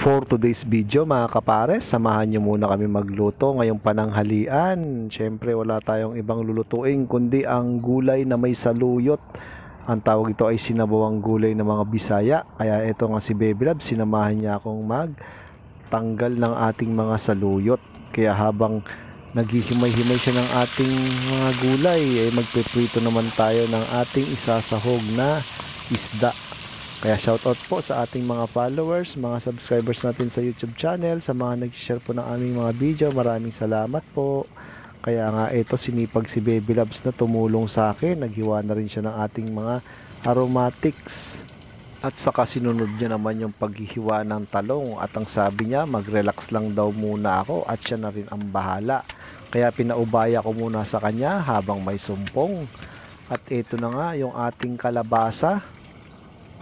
For today's video mga kapares, samahan nyo muna kami magluto ngayong pananghalian. Siyempre wala tayong ibang lulutuin kundi ang gulay na may saluyot. Ang tawag ito ay sinabawang gulay ng mga Bisaya. Kaya ito nga si Baby Love, sinamahan niya akong magtanggal ng ating mga saluyot. Kaya habang naghihimay-himay siya ng ating mga gulay, ay magpiprito naman tayo ng ating isasahog na isda. Kaya shoutout po sa ating mga followers, mga subscribers natin sa YouTube channel, sa mga nag-share po ng aming mga video. Maraming salamat po. Kaya nga ito, sinipag si Baby Loves na tumulong sa akin. Naghiwa na rin siya ng ating mga aromatics. At saka sinunod niya naman yung paghihiwa ng talong. At ang sabi niya, mag-relax lang daw muna ako at siya na rin ang bahala. Kaya pinaubaya ko muna sa kanya habang may sumpong. At ito na nga yung ating kalabasa.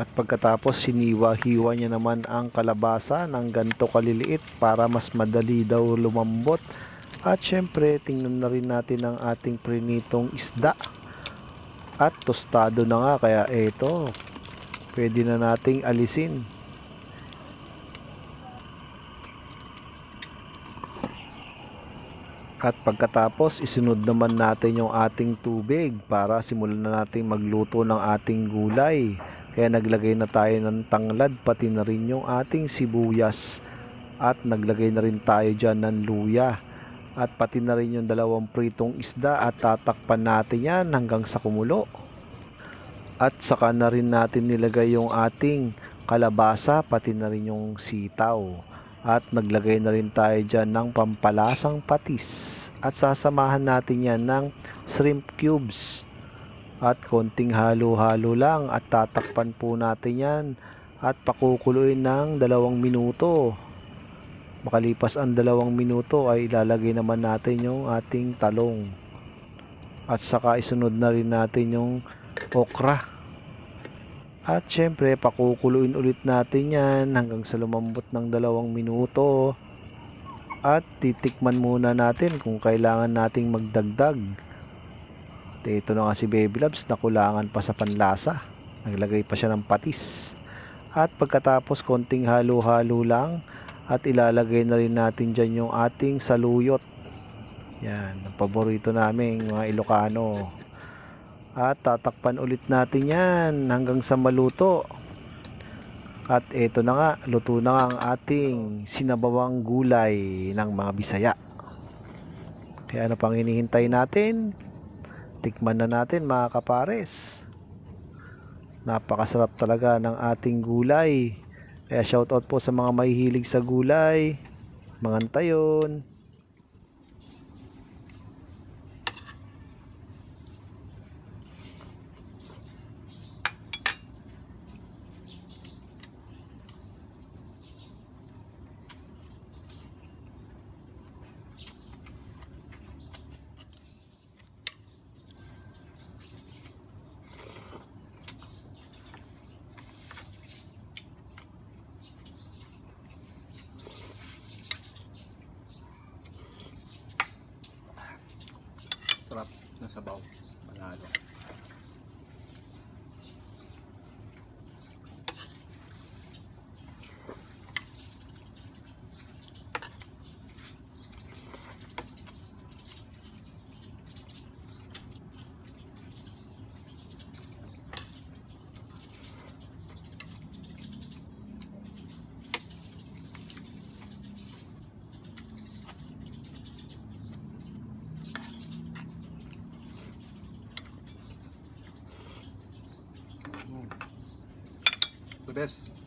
At pagkatapos hiniwa-hiwa niya naman ang kalabasa ng ganto kaliliit para mas madali daw lumambot. At syempre tingnan na rin natin ang ating prinitong isda. At tostado na nga, kaya ito pwede na nating alisin. At pagkatapos isunod naman natin yung ating tubig para simulan na natin magluto ng ating gulay. Kaya naglagay na tayo ng tanglad, pati na rin yung ating sibuyas. At naglagay na rin tayo dyan ng luya. At pati na rin yung dalawang pritong isda at tatakpan natin yan hanggang sa kumulo. At saka na rin natin nilagay yung ating kalabasa, pati na rin yung sitaw. At naglagay na rin tayo dyan ng pampalasang patis. At sasamahan natin yan ng shrimp cubes. At konting halo-halo lang at tatakpan po natin yan at pakukuluin ng 2 minuto. Makalipas ang 2 minuto ay ilalagay naman natin yung ating talong. At saka isunod na rin natin yung okra. At syempre pakukuluin ulit natin yan hanggang sa lumambot ng 2 minuto. At titikman muna natin kung kailangan nating magdagdag. Ito na nga si Baby Loves, nakulangan pa sa panlasa. Naglagay pa siya ng patis. At pagkatapos konting halo-halo lang at ilalagay na rin natin dyan yung ating saluyot. Yan, ang paborito namin mga Ilocano. At tatakpan ulit natin yan hanggang sa maluto. At ito na nga, luto na nga ang ating sinabawang gulay ng mga Bisaya. Kaya ano pang hinihintay natin? Tikman na natin mga kapares. Napakasarap talaga ng ating gulay. Kaya shoutout po sa mga mahihilig sa gulay. Mangantayon. Sarap na sabaw. Manalo. The best.